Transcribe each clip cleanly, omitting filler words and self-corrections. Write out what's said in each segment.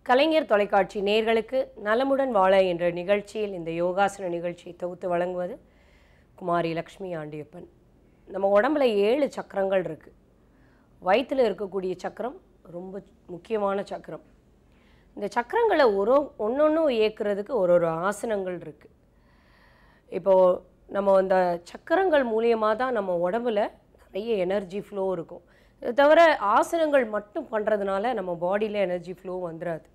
கலைஞர் தொலைக்காட்சி நேயர்களுக்கு நலமுடன் வாழ என்ற நிகழ்ச்சியில் இந்த யோகாசன நிகழ்ச்சியை தொகுத்து வழங்குவது குமாரி லக்ஷ்மி ஆண்டியப்பன். நம்ம உடம்புல 7 சக்கரங்கள் இருக்குது. வயிற்றில் இருக்கக்கூடிய சக்கரம் ரொம்ப முக்கியமான சக்கரம். இந்த சக்கரங்களை ஒன்றொன்றும் இயக்கிறதுக்கு ஒரு ஆசனங்கள் இருக்குது. இப்போது நம்ம அந்த சக்கரங்கள் மூலியமாக தான் நம்ம உடம்புல நிறைய எனர்ஜி ஃப்ளோ இருக்கும். இது தவிர ஆசனங்கள் மட்டும் பண்ணுறதுனால நம்ம பாடியில் எனர்ஜி ஃப்ளோ வந்துடாது.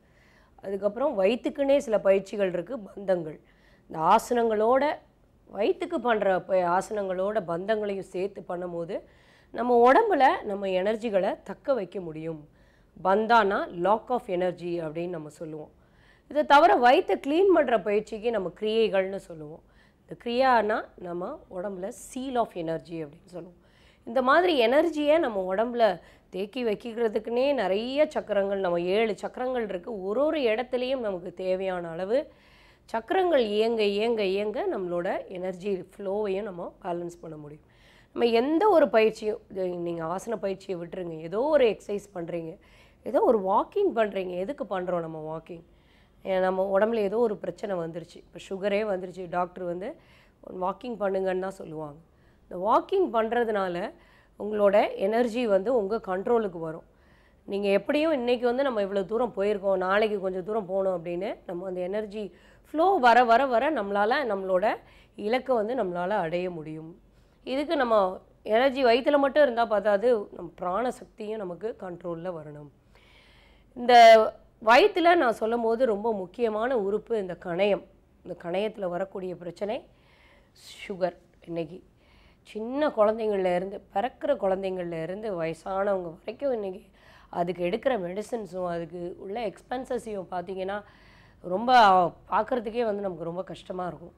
அதுக்கப்புறம் வயிற்றுக்குன்னே சில பயிற்சிகள் இருக்குது, பந்தங்கள். இந்த ஆசனங்களோட வயிற்றுக்கு பண்ணுற ஆசனங்களோட பந்தங்களையும் சேர்த்து பண்ணும்போது நம்ம உடம்புல நம்ம எனர்ஜிகளை தக்க வைக்க முடியும். பந்தானா லாக் ஆஃப் எனர்ஜி அப்படின்னு நம்ம சொல்லுவோம். இதை தவிர வயிற்றை க்ளீன் பண்ணுற பயிற்சிக்கு நம்ம கிரியைகள்னு சொல்லுவோம். இந்த கிரியானா நம்ம உடம்புல சீல் ஆஃப் எனர்ஜி அப்படின்னு சொல்லுவோம். இந்த மாதிரி எனர்ஜியை நம்ம உடம்புல தேக்கி வைக்கிறதுக்குன்னே நிறைய சக்கரங்கள், நம்ம 7 சக்கரங்கள் இருக்குது. ஒரு இடத்துலையும் நமக்கு தேவையான அளவு சக்கரங்கள் இயங்க இயங்க இயங்க நம்மளோட எனர்ஜி ஃப்ளோவையும் நம்ம பேலன்ஸ் பண்ண முடியும். நம்ம எந்த ஒரு பயிற்சியும், நீங்கள் ஆசன பயிற்சியை விட்டுருங்க, ஏதோ ஒரு எக்ஸசைஸ் பண்ணுறீங்க, ஏதோ ஒரு வாக்கிங் பண்ணுறீங்க. எதுக்கு பண்ணுறோம் நம்ம வாக்கிங்? நம்ம உடம்புல ஏதோ ஒரு பிரச்சனை வந்துருச்சு, இப்போ சுகரே வந்துருச்சு, டாக்டர் வந்து வாக்கிங் பண்ணுங்கன்னு தான் சொல்லுவாங்க. இந்த வாக்கிங் பண்ணுறதுனால உங்களோட எனர்ஜி வந்து உங்கள் கண்ட்ரோலுக்கு வரும். நீங்கள் எப்படியும் இன்றைக்கி வந்து நம்ம இவ்வளோ தூரம் போயிருக்கோம், நாளைக்கு கொஞ்சம் தூரம் போகணும் அப்படின்னு நம்ம அந்த எனர்ஜி ஃப்ளோ வர வர வர நம்மளோட இலக்கை வந்து நம்மளால் அடைய முடியும். இதுக்கு நம்ம எனர்ஜி வயிற்றில் மட்டும் இருந்தால் பார்த்தாது, நம்ம பிராண சக்தியும் நமக்கு கண்ட்ரோலில் வரணும். இந்த வயிற்றில் நான் சொல்லும் போது ரொம்ப முக்கியமான உறுப்பு இந்த கணையம். இந்த கணையத்தில் வரக்கூடிய பிரச்சனை சுகர். இன்றைக்கி சின்ன குழந்தைங்கள்லேருந்து, பிறக்கிற குழந்தைங்கள்லேருந்து வயசானவங்க வரைக்கும் இன்றைக்கி அதுக்கு எடுக்கிற மெடிசன்ஸும் அதுக்கு உள்ள எக்ஸ்பென்சஸையும் பார்த்திங்கன்னா ரொம்ப பார்க்குறதுக்கே வந்து நமக்கு ரொம்ப கஷ்டமாக இருக்கும்.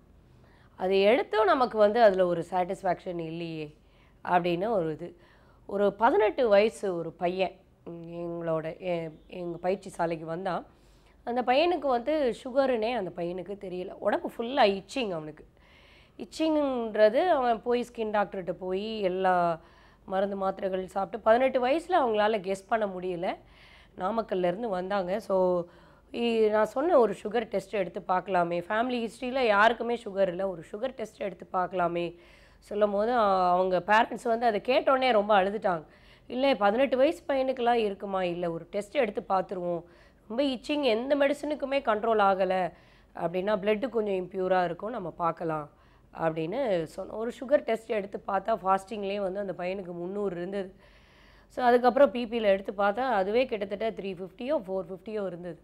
அது எடுத்தும் நமக்கு வந்து அதில் ஒரு சாட்டிஸ்ஃபேக்ஷன் இல்லையே அப்படின்னு ஒரு 18 வயசு ஒரு பையன் எங்கள் பயிற்சி சாலைக்கு வந்தான். அந்த பையனுக்கு வந்து சுகருன்னே அந்த பையனுக்கு தெரியல. உடம்பு ஃபுல்லாக இச்சிங். அவனுக்கு இச்சிங்கிறது, அவன் போய் ஸ்கின் டாக்டர்கிட்ட போய் எல்லா மருந்து மாத்திரைகள் சாப்பிட்டு 18 வயசில் அவங்களால கெஸ் பண்ண முடியல. நாமக்கல்லேருந்து வந்தாங்க. ஸோ நான் சொன்னேன், ஒரு சுகர் டெஸ்ட் எடுத்து பார்க்கலாமே, ஃபேமிலி ஹிஸ்ட்ரியில் யாருக்குமே சுகர் இல்லை, ஒரு சுகர் டெஸ்ட் எடுத்து பார்க்கலாமே சொல்லும் போது அவங்க பேரண்ட்ஸ் வந்து அதை கேட்டோடனே ரொம்ப அழுதுட்டாங்க. இல்லை 18 வயசு பையனுக்கெல்லாம் இருக்குமா? இல்லை, ஒரு டெஸ்ட் எடுத்து பார்த்துருவோம், ரொம்ப இச்சிங், எந்த மெடிசனுக்குமே கண்ட்ரோல் ஆகலை அப்படின்னா பிளட்டு கொஞ்சம் இம்ப்யூராக இருக்கும், நம்ம பார்க்கலாம் அப்படின்னு சொன்னோம். ஒரு சுகர் டெஸ்ட் எடுத்து பார்த்தா ஃபாஸ்டிங்லேயே வந்து அந்த பையனுக்கு 300 இருந்தது. ஸோ அதுக்கப்புறம் பிபியில் எடுத்து பார்த்தா அதுவே கிட்டத்தட்ட 350யோ 450யோ இருந்தது.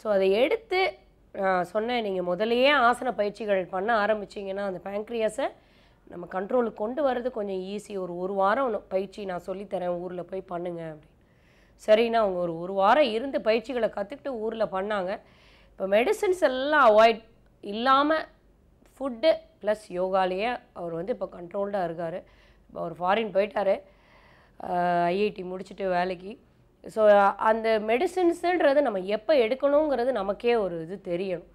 ஸோ அதை எடுத்து சொன்னேன், நீங்கள் முதலையே ஆசன பயிற்சிகள் பண்ண ஆரம்பிச்சிங்கன்னா அந்த பேங்க்ரியாஸை நம்ம கண்ட்ரோலுக்கு கொண்டு வர்றது கொஞ்சம் ஈஸி. ஒரு வாரம் பயிற்சி நான் சொல்லித்தரேன், ஊரில் போய் பண்ணுங்க அப்படின்னு. சரின்னா அவங்க ஒரு வாரம் இருந்து பயிற்சிகளை கற்றுக்கிட்டு ஊரில் பண்ணாங்க. இப்போ மெடிசின்ஸ் எல்லாம் அவாய்ட் இல்லாமல் ஃபுட்டு ப்ளஸ் யோகாலேயே அவர் வந்து இப்போ கண்ட்ரோல்டாக இருக்கார். இப்போ அவர் ஃபாரின் போயிட்டார், ஐஐடி முடிச்சுட்டு வேலைக்கு. ஸோ அந்த மெடிசின்ஸுன்றது நம்ம எப்போ எடுக்கணுங்கிறது நமக்கே ஒரு தெரியணும்.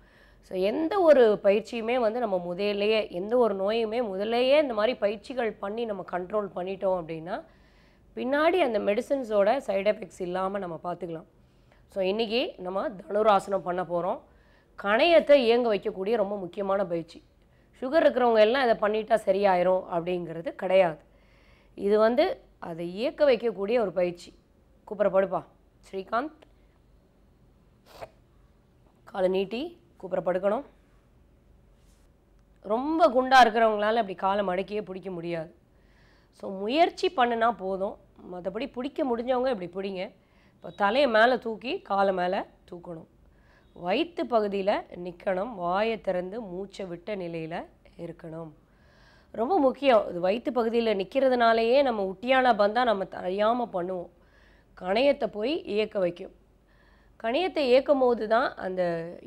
ஸோ எந்த ஒரு பயிற்சியுமே வந்து நம்ம முதல்லையே, எந்த ஒரு நோயுமே முதல்லையே இந்த மாதிரி பயிற்சிகள் பண்ணி நம்ம கண்ட்ரோல் பண்ணிட்டோம் அப்படின்னா பின்னாடி அந்த மெடிசின்ஸோட சைடு எஃபெக்ட்ஸ் இல்லாமல் நம்ம பார்த்துக்கலாம். ஸோ இன்றைக்கி நம்ம தனுராசனம் பண்ண போகிறோம். கணையத்தை இயங்க வைக்கக்கூடிய ரொம்ப முக்கியமான பயிற்சி. சுகர் இருக்கிறவங்க எல்லாம் இதை பண்ணிட்டா சரியாயிரும் அப்படிங்கிறது கிடையாது. இது வந்து அதை இயக்க வைக்கக்கூடிய ஒரு பயிற்சி. கூப்பிடப்படுப்பா ஸ்ரீகாந்த். காலை நீட்டி கூப்பிடப்படுக்கணும். ரொம்ப குண்டாக இருக்கிறவங்களால அப்படி காலை மடக்கியே பிடிக்க முடியாது. ஸோ முயற்சி பண்ணினா போதும், மற்றபடி பிடிக்க முடிஞ்சவங்க இப்படி பிடிங்க. இப்போ தலையை மேலே தூக்கி காலை மேலே தூக்கணும். வயிற்று பகுதியில் நிற்கணும், வாயை திறந்து மூச்சை விட்ட நிலையில் இருக்கணும். ரொம்ப முக்கியம். இது வயிற்று பகுதியில் நிற்கிறதுனாலேயே நம்ம உட்டியான பந்தா நம்ம அறியாமல் பண்ணுவோம். கணையத்தை போய் இயக்க வைக்கும். கணையத்தை இயக்கும் போது தான் அந்த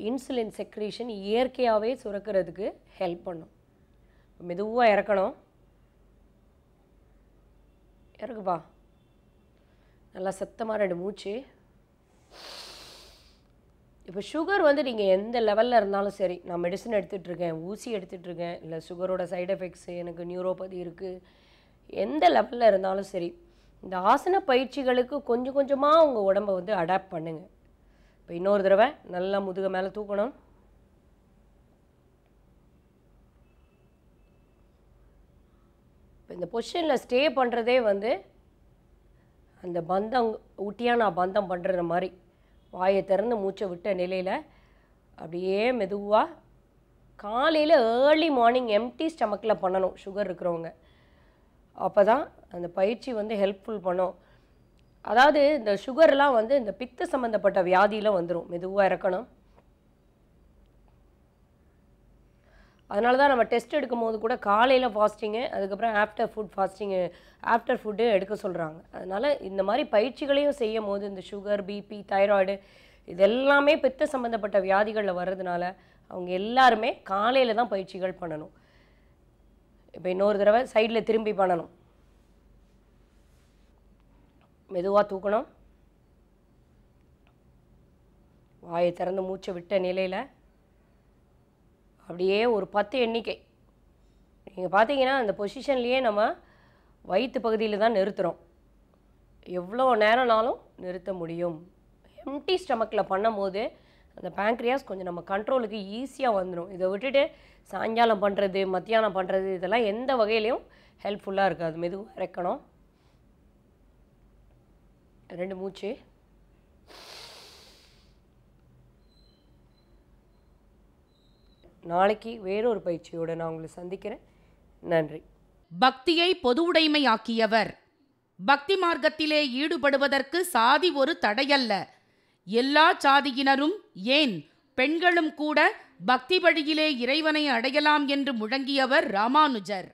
இன்சுலின் செக்ரீஷன் இயற்கையாகவே சுரக்கிறதுக்கு ஹெல்ப் பண்ணும். மெதுவாக இறக்கணும். இறக்குப்பா. நல்லா சத்தமாக 2 மூச்சு. இப்போ சுகர் வந்து நீங்கள் எந்த லெவலில் இருந்தாலும் சரி, நான் மெடிசன் எடுத்துகிட்ருக்கேன், ஊசி எடுத்துகிட்ருக்கேன், இல்லை சுகரோட சைடு எஃபெக்ட்ஸு, எனக்கு நியூரோபதி இருக்குது, எந்த லெவலில் இருந்தாலும் சரி, இந்த ஆசன பயிற்சிகளுக்கு கொஞ்சம் கொஞ்சமாக உங்கள் உடம்பை வந்து அடாப்ட் பண்ணுங்கள். இப்போ இன்னொரு தடவை நல்லா முதுக மேலே தூக்கணும். இப்போ இந்த பொசிஷனில் ஸ்டே பண்ணுறதே வந்து அந்த பந்தம் ஊட்டியான பந்தம் பண்ணுற மாதிரி வாயை திறந்து மூச்சை விட்ட நிலையில் அப்படியே மெதுவாக காலையில் ஏர்லி மார்னிங் எம்டி ஸ்டமக்கில் பண்ணணும் சுகர் இருக்கிறவங்க. அப்போ தான் அந்த பயிற்சி வந்து ஹெல்ப்ஃபுல் பண்ணும். அதாவது இந்த சுகர்லாம் வந்து இந்த பித்த சம்மந்தப்பட்ட வியாதியில் வந்துடும். மெதுவாக இறக்கணும். அதனால தான் நம்ம டெஸ்ட் எடுக்கும் போது கூட காலையில் ஃபாஸ்டிங்கு, அதுக்கப்புறம் ஆஃப்டர் ஃபுட்டு எடுக்க சொல்கிறாங்க. அதனால் இந்த மாதிரி பயிற்சிகளையும் செய்யும் போது இந்த சுகர், பிபி, தைராய்டு இது எல்லாமே பித்த சம்மந்தப்பட்ட வியாதிகளில் வர்றதுனால அவங்க எல்லாருமே காலையில் தான் பயிற்சிகள் பண்ணணும். இப்போ இன்னொரு தடவை சைடில் திரும்பி பண்ணணும். மெதுவாக தூக்கணும். வாயை திறந்து மூச்சை விட்ட நிலையில் அப்படியே ஒரு 10 எண்ணிக்கை. நீங்கள் பார்த்தீங்கன்னா அந்த பொசிஷன்லேயே நம்ம வயிற்று பகுதியில் தான் நிறுத்துகிறோம். எவ்வளோ நேரம்னாலும் நிறுத்த முடியும். எம்டி ஸ்டமக்கில் பண்ணும்போது அந்த பேங்க்ரியாஸ் கொஞ்சம் நம்ம கண்ட்ரோலுக்கு ஈஸியாக வந்துடும். இதை விட்டுட்டு சாயங்காலம் பண்ணுறது, மத்தியானம் பண்ணுறது இதெல்லாம் எந்த வகையிலையும் ஹெல்ப்ஃபுல்லாக இருக்காது. மெதுவாக இறக்கணும். 2 மூச்சு. நாளைக்கு வேறொரு பயிற்சியோடு நான் உங்களை சந்திக்கிறேன். நன்றி. பக்தியை பொதுவுடைமையாக்கியவர். பக்தி மார்க்கத்திலே ஈடுபடுவதற்கு சாதி ஒரு தடையல்ல. எல்லா சாதியினரும், ஏன் பெண்களும் கூட பக்தி வழியிலே இறைவனை அடையலாம் என்று முழங்கியவர் ராமானுஜர்.